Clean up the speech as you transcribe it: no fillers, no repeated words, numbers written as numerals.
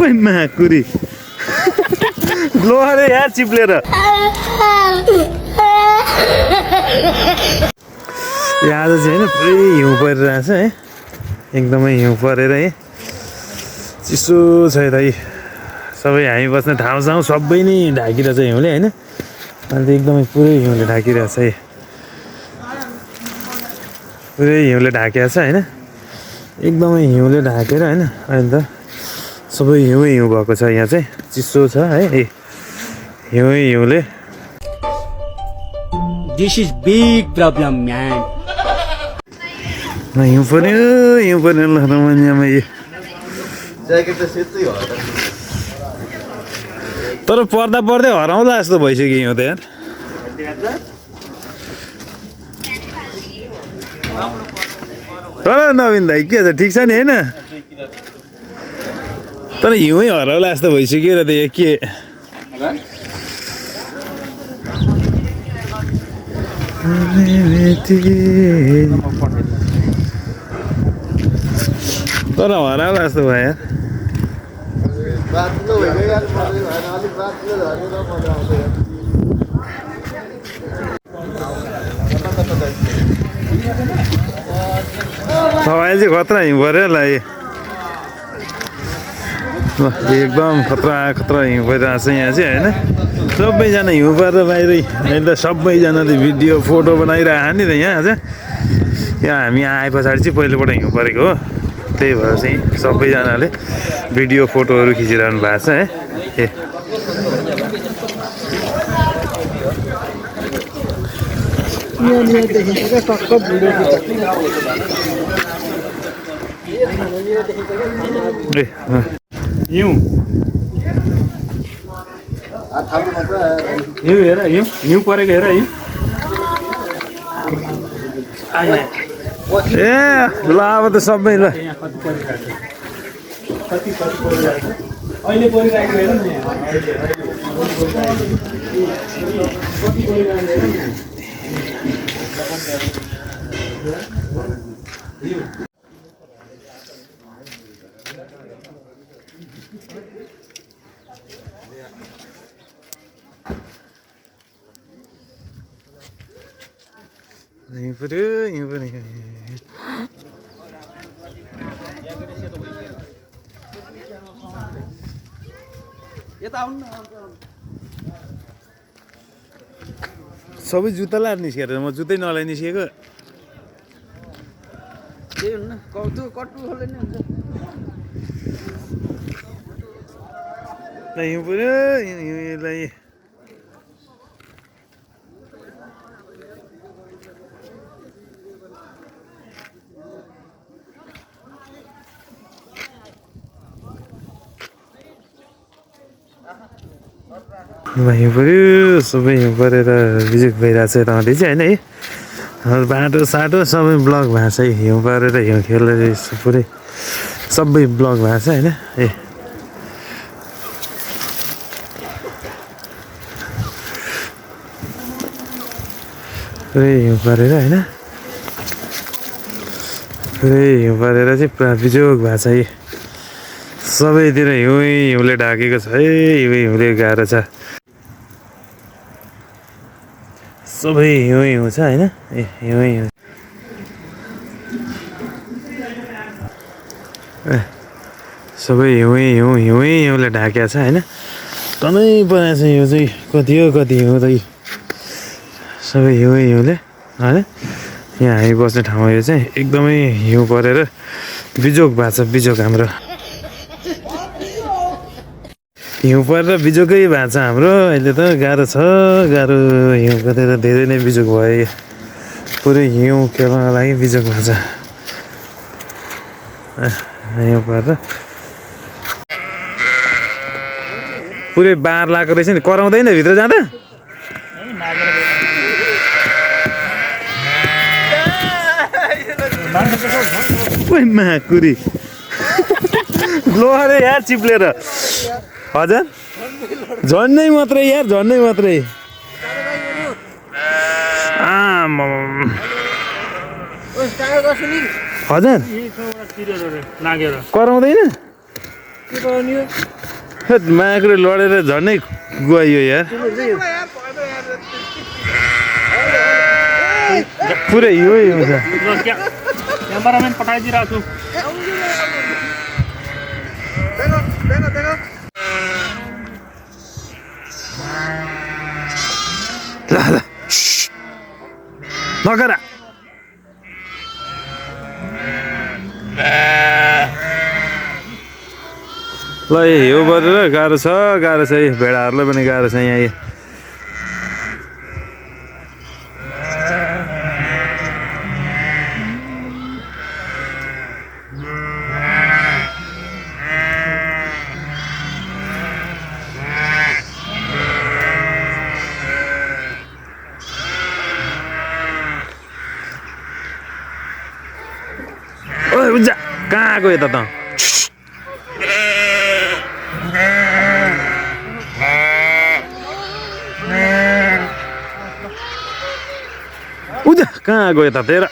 ओइ माकुरी लोहरे यार चिप्लेर यहाँ आज चाहिँ होइन पुरै हिउँ परिरहेछ है एकदमै हिउँ परेर है चिसो छ यता सबै हामी बस्ने ठाउँसँग सबै नै ढाकिरहेछ हिउँले होइन अहिले एकदमै पुरै हिउँले ढाकिरहेछ है पुरै हिउँले ढाकेको छ होइन एकदमै हिउँले ढाकेर होइन अहिले त सबै हिउँ भएको छ यहाँ चाहिँ चिसो छ है हिउँले This is big problem, man. हिउँ पर्यो ल रमनियामा यो तर पर्दा पर्दै हराउँला जस्तो भइसक्यो हिउँ त यार तर नवीन दाइ के छ ठिक छ नि होइन तर हिउँ हराउला जस्तो भइसक्यो र त यो के तर हराउला जस्तो भयो यार अहिले चाहिँ खतरा हिउँ पऱ्यो ल एकदम खतरा हिउँ परिरहेको छ यहाँ चाहिँ होइन सबैजना हिउँ परेर बाहिर अहिले त सबैजनाले भिडियो फोटो बनाइरहेको नि त यहाँ चाहिँ यहाँ हामी आए पछाडि चाहिँ पहिलोपल्ट हिउँ परेको हो त्यही भएर चाहिँ सबैजनाले भिडियो फोटोहरू खिचिरहनु भएको छ है हिउँ हेर हिउँ परेको हेर ए ल अब त सबै ल हिउँ पऱ्यो सबै जुत्ता लाएर निस्केर म जुत्तै नलाइ निस्केको त्यही हुन्न कट्टु खोल्ने नि हुन्छ हिउँ पऱ्यो हिउँलाई हिउँ पऱ्यो सबै हिउँ परेर बिजुक भइरहेको छ यताउति चाहिँ होइन है बाटो साटो सबै ब्लक भएको छ है हिउँ परेर हिउँ खेलेर पुरै सबै ब्लक भएको छ होइन पुरै हिउँ परेर होइन पुरै हिउँ परेर चाहिँ पुरा बिजोग भएको छ है सबैतिर हिउँले ढाकेको छ है हिउँले गाह्रो छ सबै हिउँ छ होइन हिउँ सबै हिउँले ढाकेको छ होइन टनै बनाएको छ हिउँ चाहिँ कति हिउँ त सबै हिउँले होइन यहाँ हामी बस्ने ठाउँमा यो चाहिँ एकदमै हिउँ परेर बिजोग भएको छ बिजोग हाम्रो हिउँ परेर बिजोकै भएको छ हाम्रो अहिले त गाह्रो हिउँ परेर धेरै नै बिजोग भयो पुरै हिउँ खेल्नको लागि बिजोग भएको छ हिउँ परेर पुरै बार लगाएको रहेछ नि कराउँदैन भित्र जाँदा ओइ माकुरी लोहरे यार चिप्लेर हजुर झन्नै मात्रै यार झन्नै मात्रै हजुर कराउँदैन हेट मायाकुरे लडेर झन्डै गयो यार पुरै यो हुन्छ क्यामेराम्यान पठाइदिइरहेको छु ल नगर ल यो गरेर गाह्रो छ भेडाहरूलाई पनि गाह्रो छ यहाँ ओए उज्जा कहाँ गयो त उज्जा कहाँ गयो त तेरो